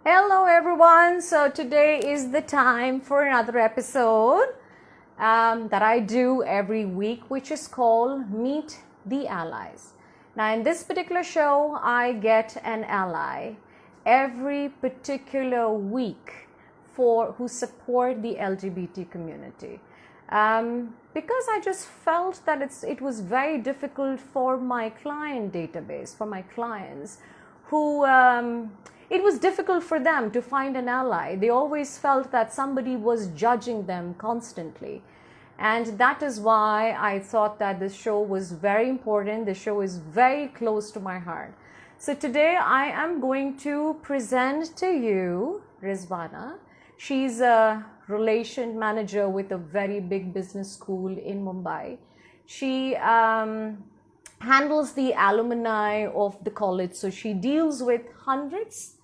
Hello everyone. So today is the time for another episode that I do every week, which is called Meet the Allies. Now in this particular show, I get an ally every particular week who support the LGBT community. Because I just felt that it was very difficult for my client database, for my clients who it was difficult for them to find an ally. They always felt that somebody was judging them constantly. And that is why I thought that this show was very important. The show is very close to my heart. So today I am going to present to you Rizwana. She's a relation manager with a very big business school in Mumbai. She handles the alumni of the college. So she deals with hundreds,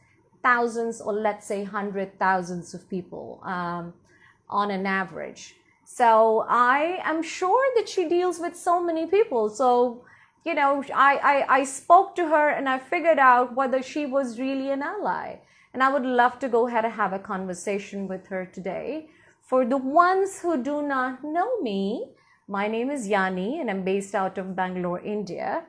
thousands, or let's say 100,000s of people on an average. So I am sure that she deals with so many people. So, you know, I spoke to her and I figured out whether she was really an ally. And I would love to go ahead and have a conversation with her today. For the ones who do not know me, my name is Yani and I'm based out of Bangalore, India.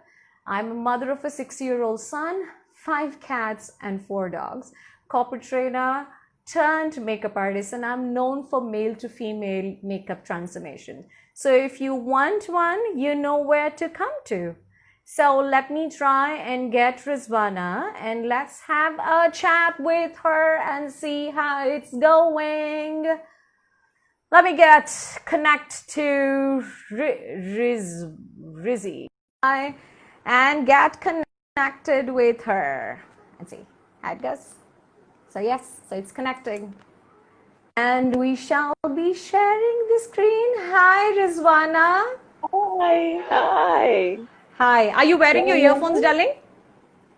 I'm a mother of a 6-year-old son, 5 cats and 4 dogs, corporate trainer turned makeup artist, and I'm known for male to female makeup transformation. So if you want one, you know where to come to. So let me try and get Rizwana and let's have a chat with her and see how it's going. Let me connect to Rizzy and get connected with her and see how it goes. So yes, so it's connecting. And we shall be sharing the screen. Hi, Rizwana. Hi. Hi. Are you wearing your earphones, darling?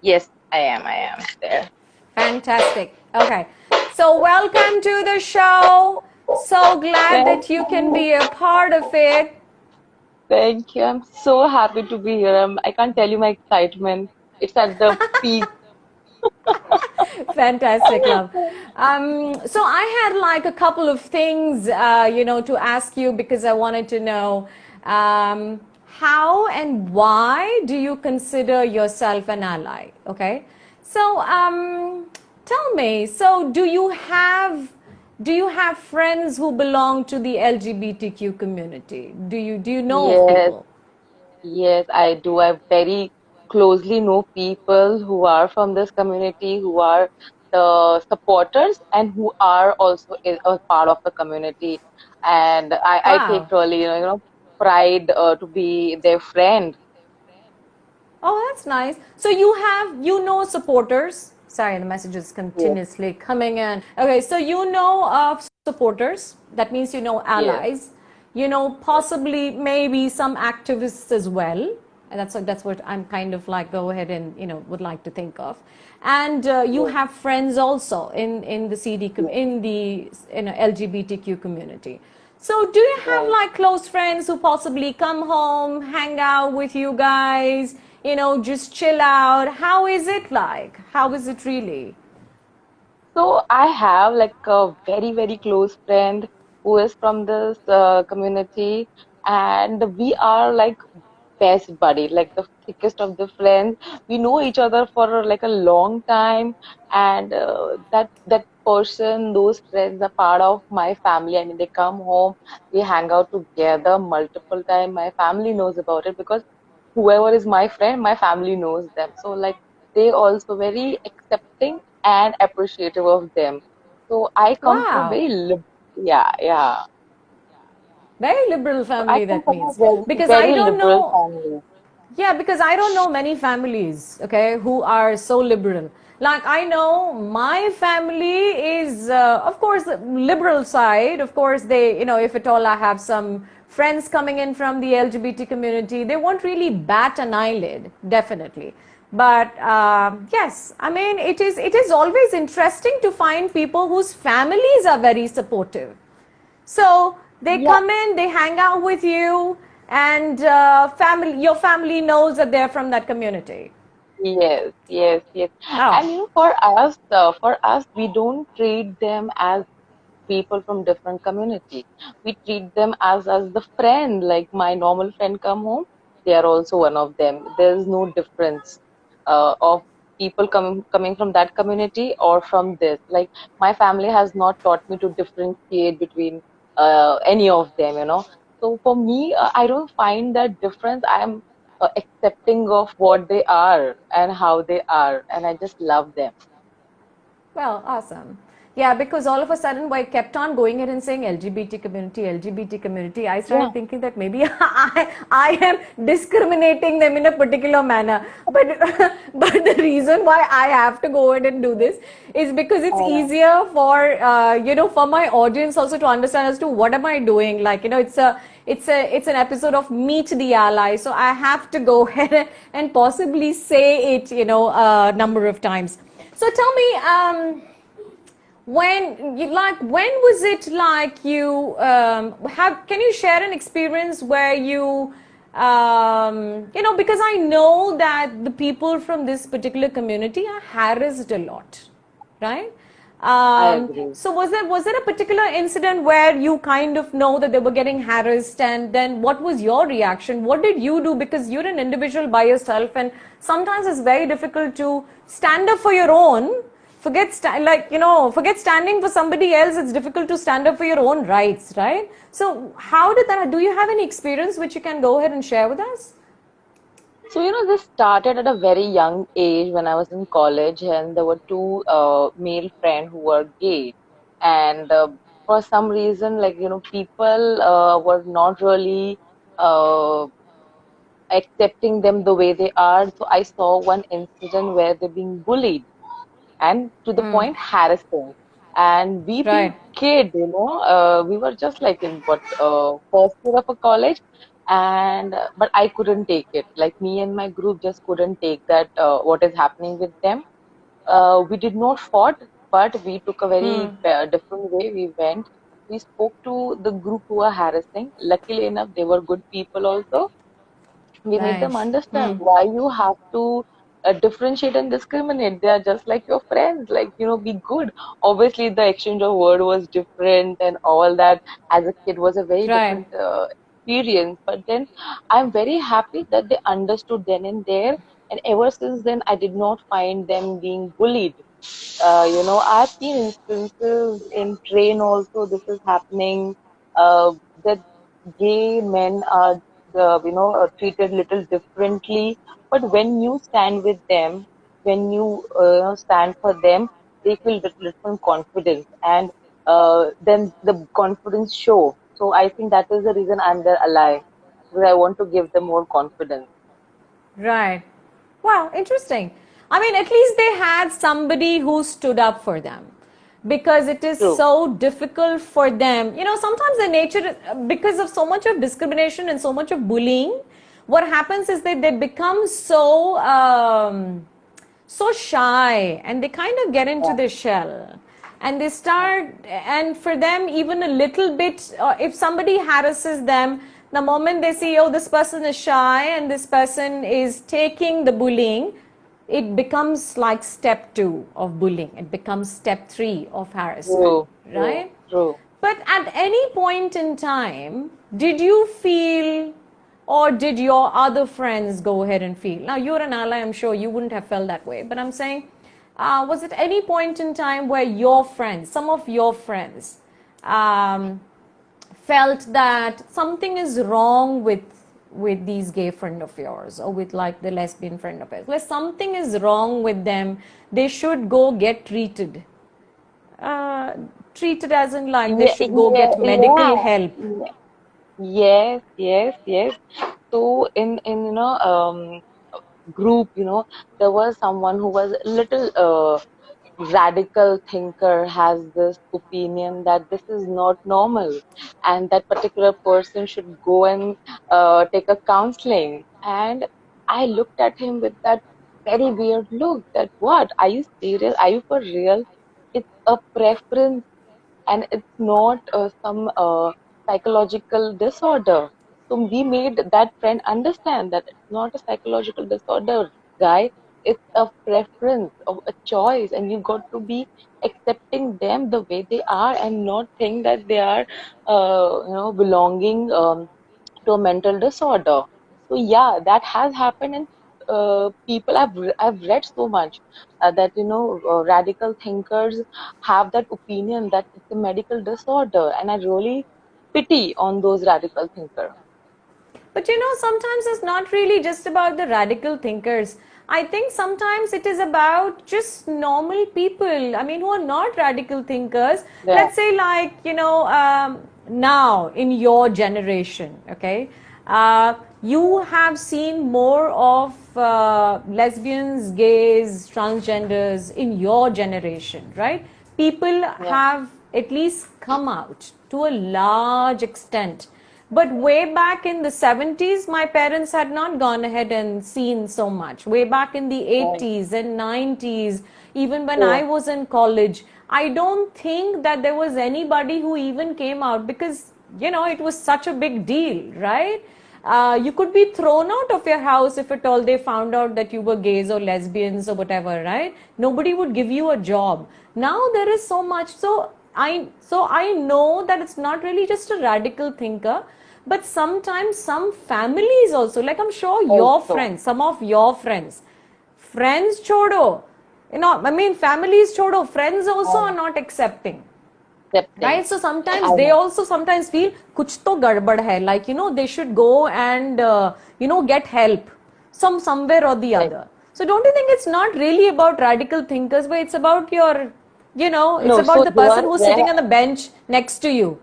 Yes, I am there. Fantastic. Okay. So welcome to the show. So glad that you can be a part of it. Thank you. I'm so happy to be here. I can't tell you my excitement. It's at the peak. Fantastic, love. So I had like a couple of things, to ask you because I wanted to know how and why do you consider yourself an ally? Okay. So tell me, so do you have friends who belong to the LGBTQ community? Do you know of Yes, people? yes, I do. I very closely know people who are from this community, who are the supporters and who are also a part of the community. And I take Wow. really, pride to be their friend. Oh, that's nice. So you know supporters. Sorry, the message is Yes, continuously coming in. Okay, so you know of supporters. That means you know yes, allies. You know possibly maybe some activists as well. And that's what I'm kind of like go ahead and would like to think of. And you yes, have friends also in the yes, in the LGBTQ community. So do you have right. like close friends who possibly come home, hang out with you guys, just chill out? How is it like? How is it really? So I have like a very, very close friend who is from this community, and we are like best buddy, like the thickest of the friends. We know each other for like a long time, and that person, those friends are part of my family. I mean, they come home, we hang out together multiple times. My family knows about it because whoever is my friend, my family knows them. So like they also very accepting and appreciative of them. So I come from a Wow. yeah, yeah. Very liberal So I family, come that from a means. very, Because I very don't liberal know. family. Yeah, because I don't know many families, okay, who are so liberal. Like I know my family is, of course, the liberal side. Of course, they, if at all I have some friends coming in from the LGBT community, they won't really bat an eyelid, definitely. But yes, I mean, it is always interesting to find people whose families are very supportive. So they Yeah, come in, they hang out with you, and your family knows that they're from that community. Yes, yes, yes. Oh, And for us, we don't treat them as people from different community. We treat them as the friend. Like my normal friend come home, they are also one of them. There is no difference of people coming from that community or from this. Like my family has not taught me to differentiate between any of them. So for me, I don't find that difference. I'm accepting of what they are and how they are, and I just love them. well, awesome. Yeah, because all of a sudden, I kept on going ahead and saying LGBT community, LGBT community. I Yeah, started thinking that maybe I am discriminating them in a particular manner. But but the reason why I have to go ahead and do this is because it's uh, easier for for my audience also to understand as to what am I doing. Like it's an episode of Meet the Ally, so I have to go ahead and possibly say it a number of times. So tell me, when was it like you have? Can you share an experience where because I know that the people from this particular community are harassed a lot, right? I agree. So was there a particular incident where you kind of know that they were getting harassed, and then what was your reaction? What did you do? Because you're an individual by yourself, and sometimes it's very difficult to stand up for your own. Forget standing for somebody else. It's difficult to stand up for your own rights, right? So how did that? Do you have any experience which you can go ahead and share with us? So, this started at a very young age when I was in college, and there were two male friends who were gay. And for some reason, like, people were not really uh, accepting them the way they are. So I saw one incident where they're being bullied and to the point harassing. And we being Right, kid, we were just like in what first year of a college, and but I couldn't take it. Like me and my group just couldn't take that what is happening with them. We did not fought, but we took a very different way. We went. We spoke to the group who were harassing. Luckily enough, they were good people also. We made them right, understand why you have to differentiate and discriminate. They are just like your friends, like, be good. Obviously the exchange of word was different and all that. As a kid was a very right, different experience, but then I'm very happy that they understood then and there, and ever since then I did not find them being bullied. I've seen instances in train also this is happening, that gay men are treated little differently. But when you stand with them, when you stand for them, they feel with little confidence, and then the confidence show. So I think that is the reason I'm their ally, because I want to give them more confidence. right. Wow, interesting. I mean, at least they had somebody who stood up for them, because it is True. so difficult for them. Sometimes the nature, because of so much of discrimination and so much of bullying, what happens is that they become so shy, and they kind of get into Yeah. their shell, and they start, and for them even a little bit, if somebody harasses them, the moment they see, oh, this person is shy and this person is taking the bullying, it becomes like step 2 of bullying, it becomes step 3 of harassment, True. True. right? True. But at any point in time, did you feel, or did your other friends go ahead and feel? Now, you're an ally, I'm sure you wouldn't have felt that way, but I'm saying, was it any point in time where your friends, some of your friends, um, felt that something is wrong with these gay friend of yours, or with like the lesbian friend of yours, like something is wrong with them, they should go get treated, uh, treated as in like they Yeah, should go yeah, get medical yeah. help. Yes, yes, yes. So in group, there was someone who was a little radical thinker, has this opinion that this is not normal, and that particular person should go and take a counseling. And I looked at him with that very weird look, that what? Are you serious? Are you for real? It's a preference, and it's not some psychological disorder. So we made that friend understand that it's not a psychological disorder, guy. it's a preference of a choice, and you got to be accepting them the way they are and not think that they are belonging to a mental disorder. So yeah, that has happened, and people I've read so much that radical thinkers have that opinion that it's a medical disorder, and I really pity on those radical thinkers. But sometimes it's not really just about the radical thinkers. I think sometimes it is about just normal people. I mean, who are not radical thinkers. Yeah, Let's say, like, now in your generation, okay, you have seen more of lesbians, gays, transgenders in your generation, right? People yeah, have at least come out to a large extent, but way back in the 70s, my parents had not gone ahead and seen so much. Way back in the right. 80s and 90s, even when I True. was in college, I don't think that there was anybody who even came out because, it was such a big deal, right? You could be thrown out of your house if at all they found out that you were gays or lesbians or whatever, right? Nobody would give you a job. Now there is so much. So I know that it's not really just a radical thinker, but sometimes some families also, like I'm sure your Also, friends, some of your friends chodo, I mean families chodo, friends also are I'm not accepting. accepting. Right, so sometimes I they know. also sometimes feel kuch to gadbad hai, like they should go and get help somewhere or the Correct. other. So don't you think it's not really about radical thinkers, but it's about it's No, about so the here person who's where sitting on the bench next to you.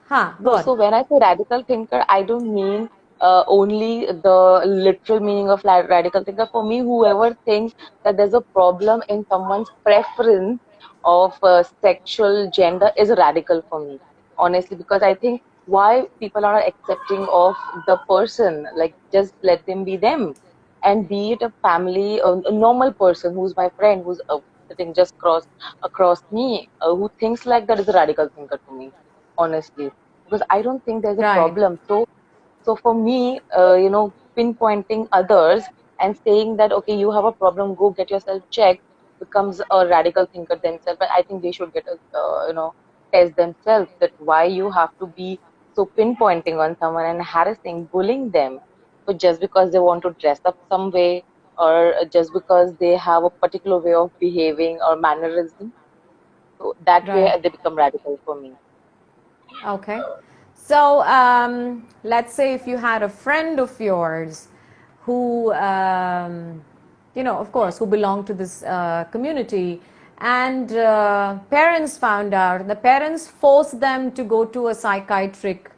Huh, go No, on. so when I say radical thinker, I don't mean only the literal meaning of radical thinker. For me, whoever thinks that there's a problem in someone's preference of sexual gender is radical for me, honestly, because I think why people are accepting of the person, like just let them be them, and be it a family, a normal person who's my friend, who's sitting just across me, who thinks like that is a radical thinker to me, honestly, because I don't think there's a Right, problem. So for me, pinpointing others and saying that, okay, you have a problem, go get yourself checked, becomes a radical thinker themselves. But I think they should get a, test themselves that why you have to be so pinpointing on someone and harassing, bullying them, so just because they want to dress up some way, or just because they have a particular way of behaving or mannerism. So that way right. they become radical for me. Okay. So let's say if you had a friend of yours who, of course, who belonged to this community, and parents found out, and the parents forced them to go to a psychiatric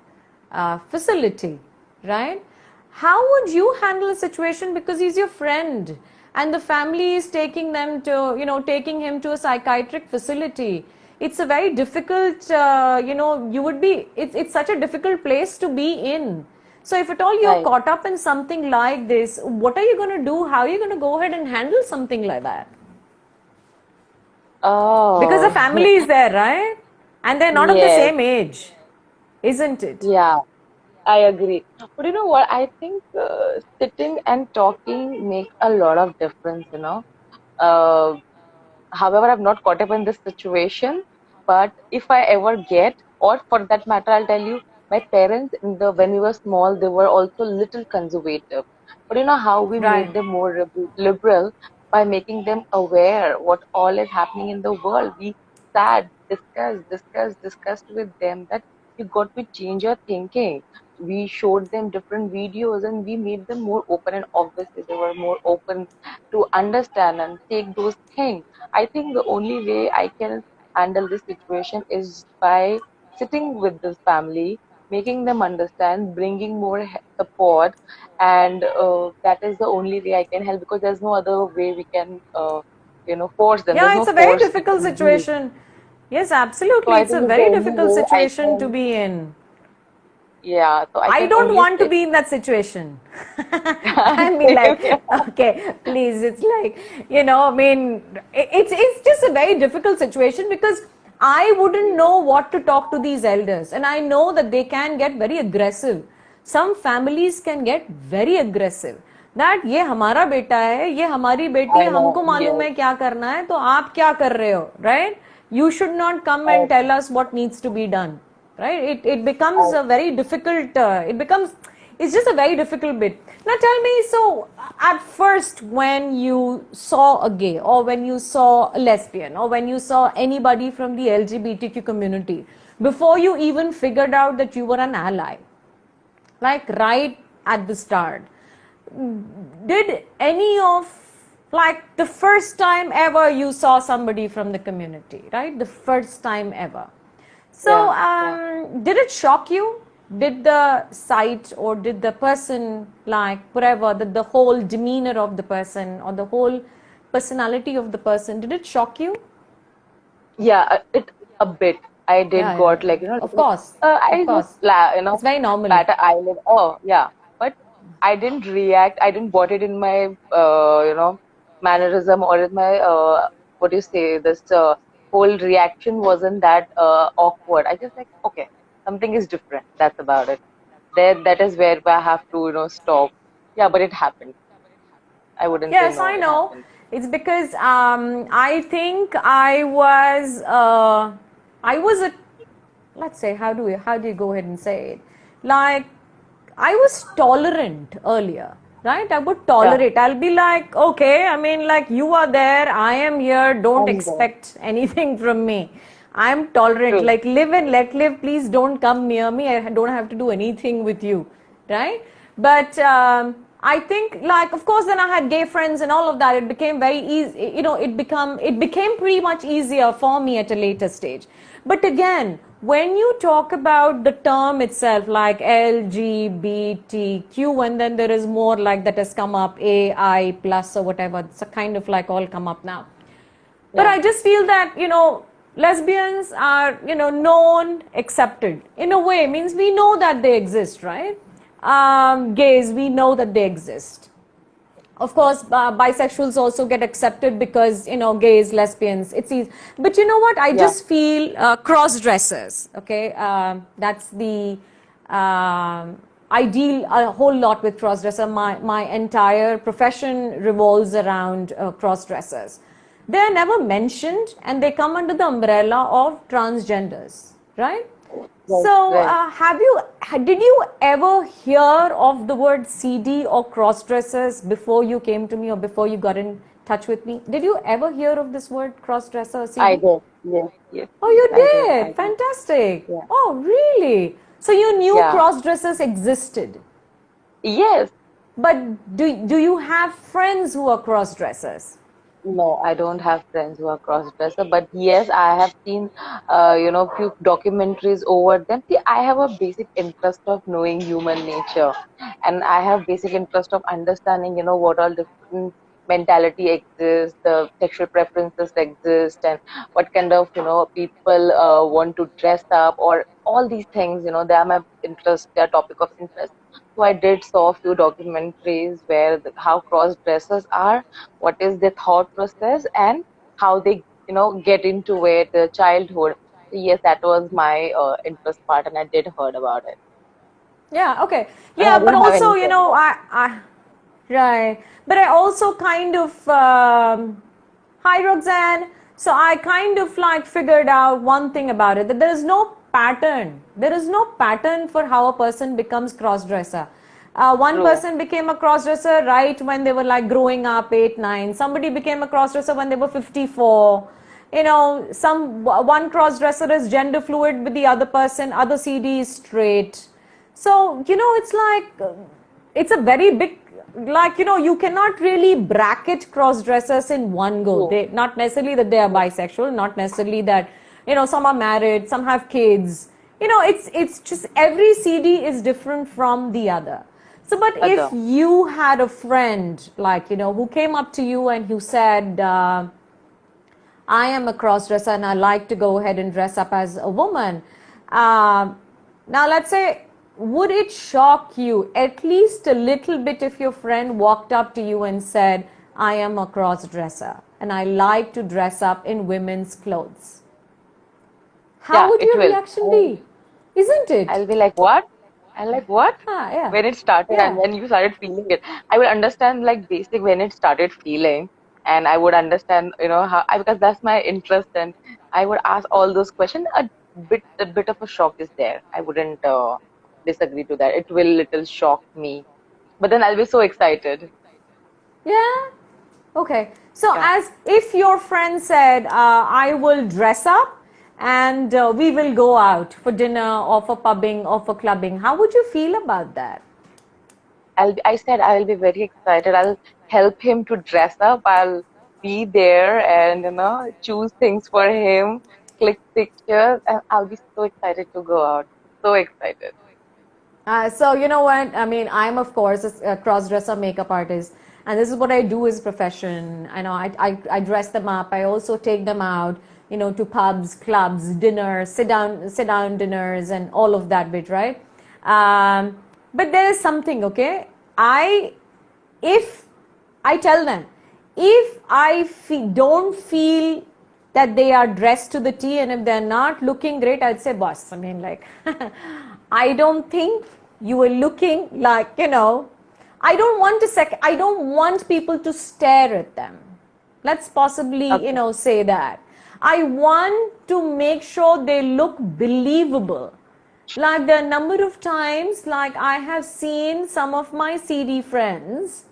facility, right? How would you handle a situation because he's your friend and the family is taking them to, taking him to a psychiatric facility? It's a very difficult, it's such a difficult place to be in. So if at all you're Right. caught up in something like this, what are you going to do? How are you going to go ahead and handle something like that? Because the Oh, family is there, right? And they're not of the yes, same age, isn't it? yeah, I agree. But you know what? I think sitting and talking makes a lot of difference. Uh, However, I've not caught up in this situation, but if I ever get, or for that matter, I'll tell you, my parents when we were small, they were also little conservative. But you know how we Right. made them more liberal by making them aware what all is happening in the world. We sat, discussed with them that you got to change your thinking. We showed them different videos and we made them more open, and obviously they were more open to understand and take those things. I think the only way I can handle this situation is by sitting with this family, making them understand, bringing more support, and that is the only way I can help, because there's no other way we can, force them. There's Yeah, no it's a very force we difficult can use. situation. Yes, So absolutely. I It's a think it's the very only difficult way I situation to can, be in. yeah. So I I can don't only want to sit. be in that situation. I mean, Same like, here. okay, please. It's like, I mean, it's just a very difficult situation because I wouldn't know what to talk to these elders, and I know that they can get very aggressive. Some families can get very aggressive. that ये हमारा बेटा है, ये हमारी बेटी है, I know. हमको मालूम Yes. है क्या करना है, तो आप क्या कर रहे हो, right? You should not come and tell us what needs to be done, right? It becomes I, a very difficult, it's just a very difficult bit. Now tell me, so at first when you saw a gay, or when you saw a lesbian, or when you saw anybody from the LGBTQ community, before you even figured out that you were an ally, like right at the start, did any of, like the first time ever you saw somebody from the community, right? The first time ever. So, yeah, yeah. did it shock you? Did the sight, or did the person, like whatever, the whole demeanor of the person, or the whole personality of the person, did it shock you? Yeah, it a bit. I did Yeah, yeah, got yeah. like, you know, Of course, I of just course. you know, It's very normal. bat an eyelid. Oh, yeah. But I didn't react. I didn't bought it in my you know, mannerism or in my what do you say? This whole reaction wasn't that awkward. I just like, okay, something is different. That's about it. There, that is where I have to, you know, stop. Yeah, but it happened. I wouldn't say Yes, no. I It know. happened. It's because I think I was a, let's say, how do you go ahead and say it? Like, I was tolerant earlier, right? I would Yeah, tolerate. I'll be like, okay, I mean, like, you are there, I am here, don't I'm there. expect anything from me. I'm tolerant, True. like, live and let live, please don't come near me, I don't have to do anything with you, right? But I think, like, of course, then I had gay friends and all of that. It became very easy, you know, it became pretty much easier for me at a later stage. But again, when you talk about the term itself, like LGBTQ, and then there is more like that has come up, AI plus or whatever, it's a kind of like all come up now. But Yeah. I just feel that, lesbians are, known, accepted. In a way, means we know that they exist, right? Gays, we know that they exist. Of course, bisexuals also get accepted because, gays, lesbians, it's easy. But you know what? I Yeah. just feel cross dressers, okay? That's the I deal a whole lot with cross dresser. My entire profession revolves around cross dressers. They are never mentioned and they come under the umbrella of transgenders, right? Right. So, Right. did you ever hear of the word CD or cross-dressers before you came to me or before you got in touch with me? Did you ever hear of this word cross-dresser or I CD? did. Yes, yes, Oh, yes, you I did. I did. did. Fantastic. Yeah. Oh, really? So you knew Yeah. cross-dressers existed. Yes. But do you have friends who are cross-dressers? No, I don't have friends who are cross-dresser, but yes, I have seen, you know, few documentaries over them. See, I have a basic interest of knowing human nature, and I have basic interest of understanding, you know, what all different mentality exists, the sexual preferences exist, and what kind of, you know, people want to dress up, or all these things. You know, they are my interest, they are topic of interest. So I did saw a few documentaries where how cross-dressers are, what is their thought process, and how they, you know, get into it, the childhood. So yes, that was my interest part, and I did heard about it. Yeah, okay. And I Yeah, but don't have also, any friends. right. But I also kind of, hi Roxanne. So I kind of like figured out one thing about it, that there is no pattern. There is no pattern for how a person becomes cross-dresser. One True. person became a cross-dresser right when they were like growing up, 8, 9. Somebody became a cross-dresser when they were 54. One cross-dresser is gender fluid with the other person, other CD is straight. So, it's like, it's a very big, like, you cannot really bracket cross dressers in one go. True. They, not necessarily that they are True. bisexual, not necessarily that, some are married, some have kids. It's just every CD is different from the other. So, but if Other. you had a friend, like, who came up to you and who said, I am a cross dresser and I like to go ahead and dress up as a woman. Now, let's say, would it shock you at least a little bit if your friend walked up to you and said, I am a cross dresser and I like to dress up in women's clothes? How Yeah, would it your will. reaction be? Isn't it? I'll be like, what? And like, what? Yeah, When it started and yeah. when you started feeling it, I would understand like basic when it started feeling, and I would understand, how because that's my interest, and I would ask all those questions. A bit of a shock is there. I wouldn't disagree to that. It will little shock me, but then I'll be so excited. Yeah. Okay. So, Yeah. as if your friend said, I will dress up and we will go out for dinner or for pubbing or for clubbing, how would you feel about that? I said I'll be very excited. I'll help him to dress up. I'll be there and choose things for him, click pictures, and I'll be so excited to go out. So excited. So you know what? I mean, I'm of course a cross-dresser makeup artist, and this is what I do as a profession. I know I dress them up. I also take them out, to pubs, clubs, dinners, sit down dinners, and all of that bit, right? But there is something, okay? If I tell them, if don't feel that they are dressed to the T, and if they're not looking great, I'd say, boss, I mean, like, I don't think you are looking like, I don't want people to stare at them. Let's possibly, Okay. say that. I want to make sure they look believable. Like the number of times, like I have seen Hmm. some of my CD friends,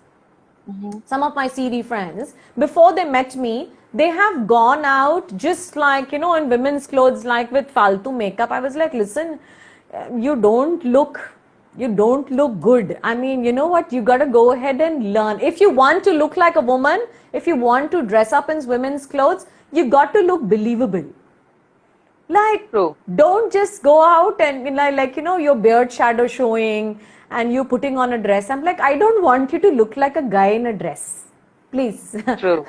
before they met me, they have gone out just like, in women's clothes, like with faltu makeup. I was like, listen, you don't look, good. I mean, you know what? You got to go ahead and learn. If you want to look like a woman, if you want to dress up in women's clothes, you got to look believable. Like, True. don't just go out and your beard shadow showing and you putting on a dress. I'm like, I don't want you to look like a guy in a dress. Please True.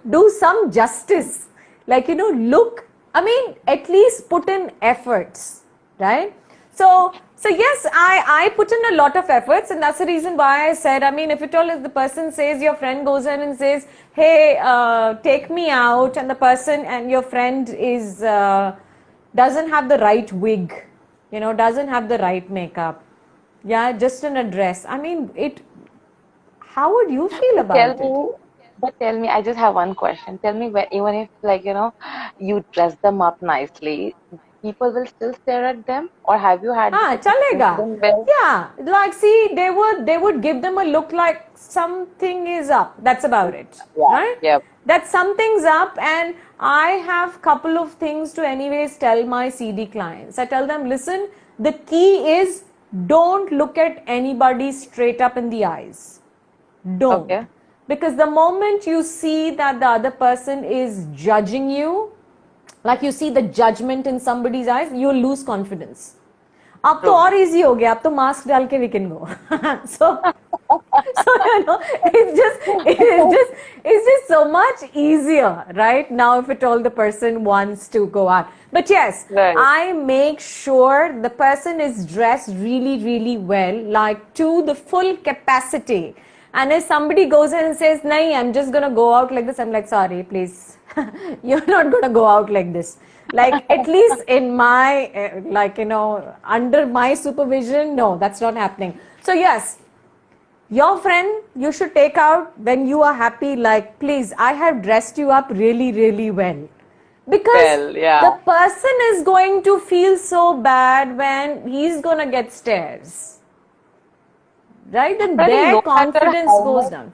do some justice. Like, look, I mean, at least put in efforts, right? So yes, I put in a lot of efforts, and that's the reason why I said, I mean, if at all, if the person says, your friend goes in and says, hey, take me out, and the person and your friend is doesn't have the right wig, doesn't have the right makeup, yeah, just in a dress. I mean, how would you feel Tell about it? me, but tell me, I just have one question. Tell me, even if like, you dress them up nicely, people will still stare at them, or have you had हाँ such चलेगा. incident where, Yeah, like see, they would give them a look like something is up. That's about it, yeah, right? yeah, That something's up, and I have couple of things to anyways tell my CD clients. I tell them, listen, the key is don't look at anybody straight up in the eyes. Don't. okay, Because the moment you see that the other person is judging you, like you see the judgment in somebody's eyes, you'll lose confidence. अब तो true. और easy हो गया, अब तो mask डाल के we can go. so so it's just so much easier right now if at all the person wants to go out. But yes, Right. I make sure the person is dressed really, really well, like to the full capacity. And if somebody goes in and says, nahi, I'm just gonna go out like this, I'm like, sorry, please, you're not gonna go out like this. Like, at least in my under my supervision, no, that's not happening. So yes, your friend you should take out when you are happy, like, please, I have dressed you up really, really well. Because Well, yeah. the person is going to feel so bad when he's gonna get stares, right? Then But I think their no matter confidence how goes much, down.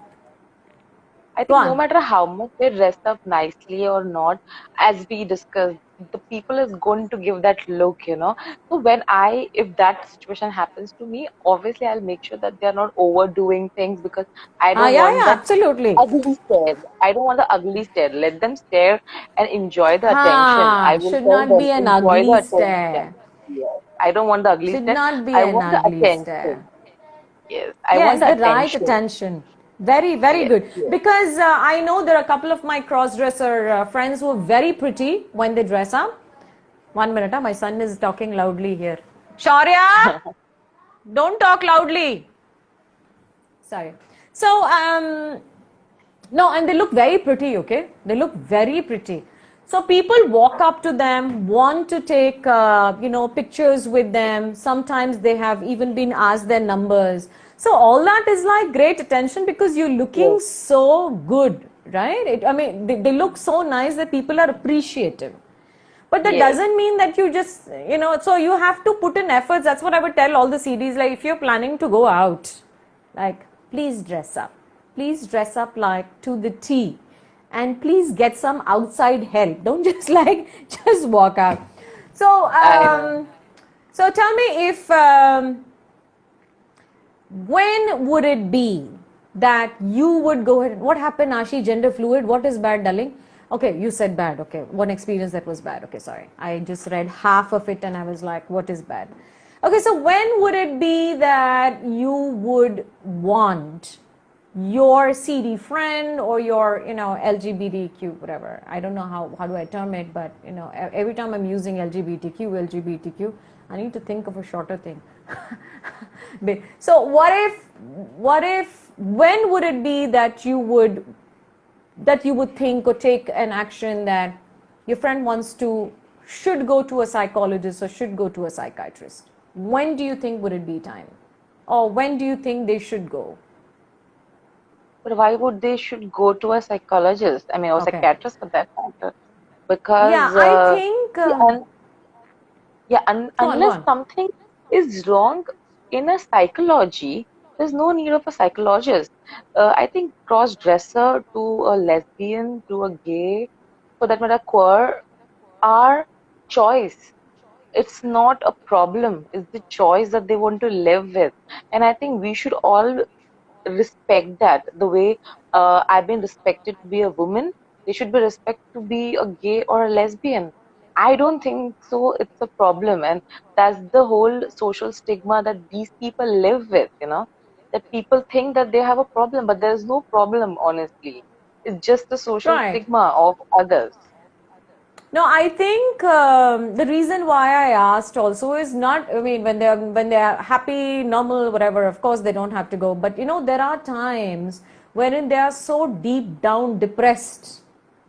I Go think no on. matter how much they dress up nicely or not, as we discussed, the people is going to give that look. So if that situation happens to me, obviously I'll make sure that they're not overdoing things, because I don't Yeah, want yeah, that absolutely. ugly stare. I don't want the ugly stare. Let them stare and enjoy the attention. I will Should tell not them, be an enjoy the ugly attention. stare. Yes. I don't want the ugly Should stare. not be I an want the ugly attention. stare. Yes. I want Yes, the the right attention. attention. Very, very Yes. good. Yes. Because I know there are a couple of my cross-dresser friends who are very pretty when they dress up. 1 minute, my son is talking loudly here. Shaurya, don't talk loudly. Sorry. So, no, and they look very pretty, okay? They look very pretty. So people walk up to them, want to take, pictures with them. Sometimes they have even been asked their numbers. So all that is like great attention because you're looking Yes. so good, right? They look so nice that people are appreciative. But that Yes. doesn't mean that you just, so you have to put in efforts. That's what I would tell all the CDs. Like, if you're planning to go out, like, please dress up. Please dress up like to the T. And please get some outside help. Don't just just walk out. So, I know. so tell me if, when would it be that you would go ahead? What happened, Ashi? Gender fluid? What is bad, darling? Okay, you said bad. Okay, one experience that was bad. Okay, sorry. I just read half of it and I was like, what is bad? Okay, so when would it be that you would want your CD friend or your, LGBTQ, whatever. I don't know how do I term it, but, every time I'm using LGBTQ, I need to think of a shorter thing. So when would it be that you would think or take an action that your friend should go to a psychologist or should go to a psychiatrist? When do you think would it be time? Or when do you think they should go? But why would they should go to a psychologist? I mean, or Okay. psychiatrist for that matter? Yeah, Because I think. Go on, go unless on. something is wrong in a psychology, there's no need of a psychologist. I think cross-dresser to a lesbian to a gay, for that matter, queer, are choice. It's not a problem. It's the choice that they want to live with, and I think we should all respect that. The way I've been respected to be a woman, they should be respected to be a gay or a lesbian. I don't think so. It's a problem, and that's the whole social stigma that these people live with. That people think that they have a problem, but there's no problem. Honestly, it's just the social Right. stigma of others. No, I think the reason why I asked also is not. I mean, when they're happy, normal, whatever. Of course, they don't have to go. But there are times wherein they are so deep down depressed,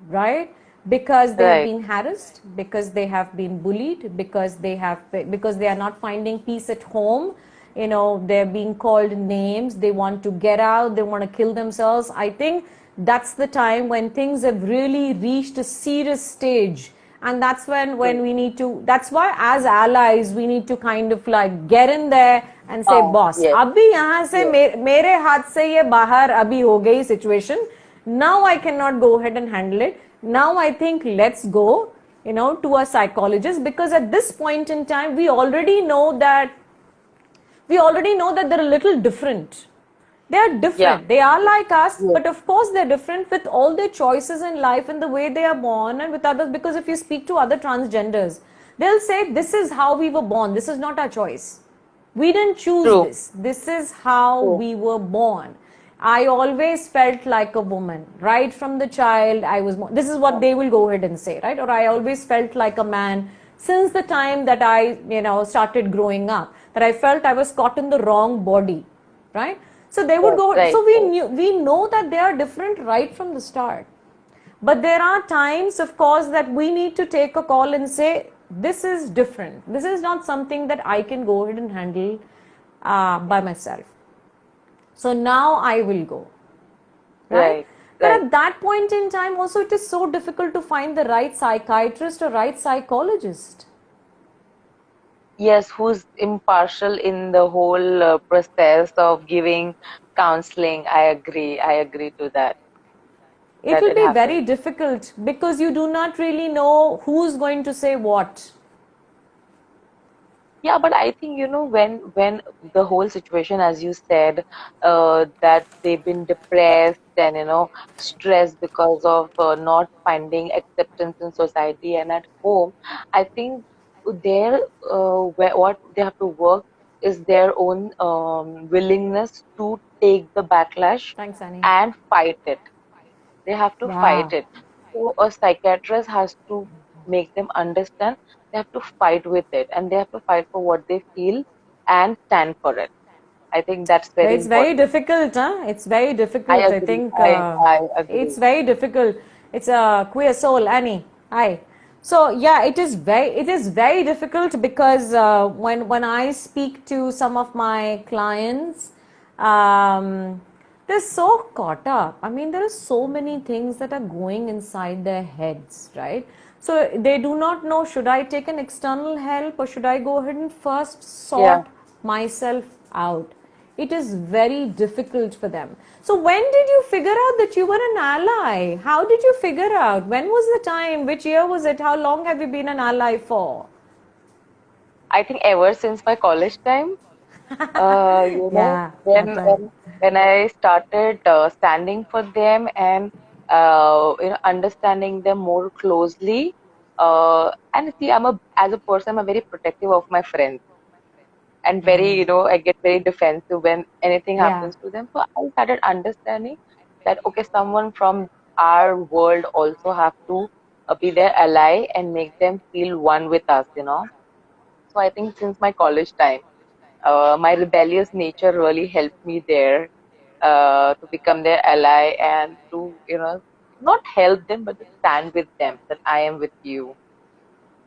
right? Because they have Right. been harassed, because they have been bullied, because they are not finding peace at home. They're being called names. They want to get out. They want to kill themselves. I think that's the time when things have really reached a serious stage, and that's when we need to. That's why, as allies, we need to kind of like get in there and say, Oh, boss, yes, abhi yahan se yes. mere haath se ye bahar abhi ho gayi situation. Now I cannot go ahead and handle it. Now I think let's go to a psychologist, because at this point in time we already know that they're a little different. They are Yeah, different. They are like us, yes, but of course they're different with all their choices in life and the way they are born and with others. Because if you speak to other transgenders, they'll say, this is how we were born. This is not our choice. We didn't choose true, this. This is how true. we were born. I always felt like a woman. Right from the child I was born. This is what they will go ahead and say, right? Or I always felt like a man since the time that I, started growing up. That I felt I was caught in the wrong body, right? So they would Yes, go. right, So we right. knew, we know that they are different right from the start. But there are times, of course, that we need to take a call and say, this is different. This is not something that I can go ahead and handle by myself. So now I will go, right? Right, But right. at that point in time, also, it is so difficult to find the right psychiatrist or right psychologist. Yes, who's impartial in the whole process of giving counseling. I agree to that, It that will it be very happens. difficult because you do not really know who's going to say what. Yeah, but I think, when the whole situation, as you said, that they've been depressed and, stressed because of not finding acceptance in society and at home, I think their what they have to work is their own willingness to take the backlash Thanks, Annie. and fight it. They have to Yeah. fight it. So a psychiatrist has to make them understand they have to fight with it, and they have to fight for what they feel and stand for it. I think that's very It's very important. difficult, huh? It's very I difficult. I agree. think I it's agree. very difficult. It's a queer soul, Annie. Hi. So yeah, it is very difficult because when I speak to some of my clients, um, they're so caught up. I mean, there are so many things that are going inside their heads, right? So they do not know, should I take an external help or should I go ahead and first Yeah. sort myself out? It is very difficult for them. So when did you figure out that you were an ally? How did you figure out? When was the time? Which year was it? How long have you been an ally for? I think ever since my college time, Yeah, that when time. I started standing for them and understanding them more closely. And see, as a person, I'm a very protective of my friends, and very, I get very defensive when anything Yeah. happens to them. So I started understanding that, okay, someone from our world also have to be their ally and make them feel one with us. So I think since my college time, my rebellious nature really helped me there to become their ally and to, not help them, but to stand with them, that I am with you.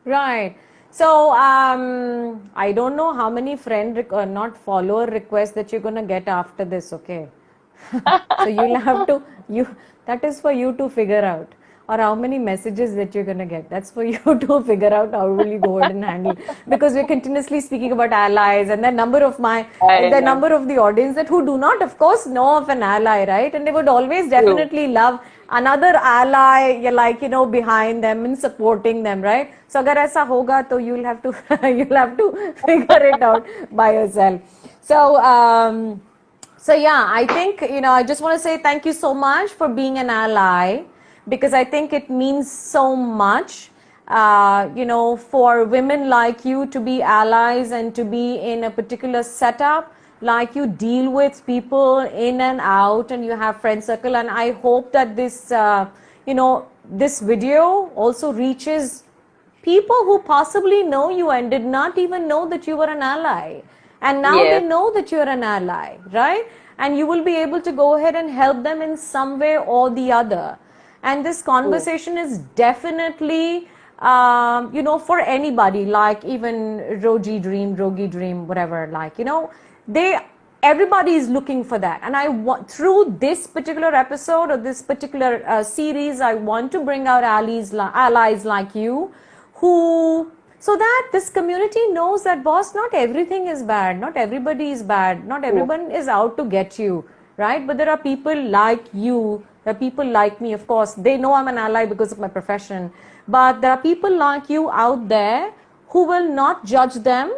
Right. So I don't know how many not follower requests that you're gonna get after this. Okay. So you'll have to you that is for you to figure out, or how many messages that you're gonna get. That's for you to figure out how will you go ahead and handle, because we're continuously speaking about allies, and I the know. number of the audience that who do not of course know of an ally, right? And they would always True. definitely love another ally, like behind them and supporting them, right? So agar aisa hoga to you'll have to you'll have to figure it out by yourself. So so yeah, I think, I just want to say thank you so much for being an ally, because I think it means so much, for women like you to be allies and to be in a particular setup, like you deal with people in and out and you have friend circle. And I hope that this video also reaches people who possibly know you and did not even know that you were an ally, and now they Yes. know that you're an ally, right? And you will be able to go ahead and help them in some way or the other. And this True. conversation is definitely for anybody, like even Rogi Dream, whatever, like, they everybody is looking for that. And I want, through this particular episode or this particular series, I want to bring out allies like you, who, so that this community knows that, boss, not everything is bad, not everybody is bad, not True. everyone is out to get you, right? But there are people like you, there are people like me, of course they know I'm an ally because of my profession, but there are people like you out there who will not judge them,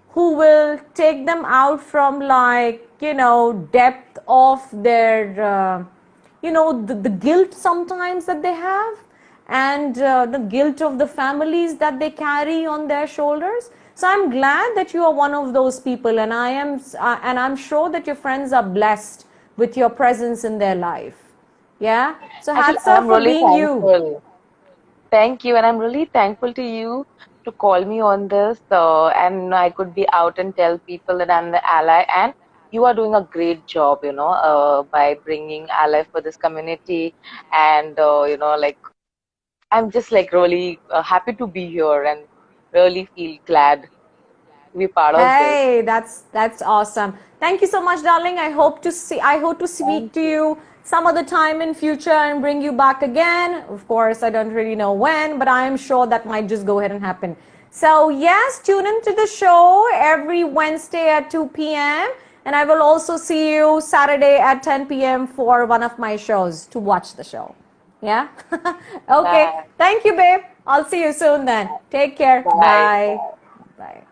who will take them out from, like, depth of their the guilt sometimes that they have, and the guilt of the families that they carry on their shoulders. So I'm glad that you are one of those people, and I'm sure that your friends are blessed with your presence in their life. Yeah, so Actually, hats off I'm for really being you. thankful. Thank you, and I'm really thankful to you to call me on this. And I could be out and tell people that I'm the ally, and you are doing a great job, by bringing ally for this community. And like, I'm just like really happy to be here and really feel glad to be part of this. Hey, that's awesome. Thank you so much, darling. I hope to speak Thank to you. you some other time in future and bring you back again. Of course, I don't really know when, but I am sure that might just go ahead and happen. So yes, tune into the show every Wednesday at 2 p.m. And I will also see you Saturday at 10 p.m. for one of my shows to watch the show. Yeah? Okay. Bye. Thank you, babe. I'll see you soon then. Take care. Bye. Bye. Bye.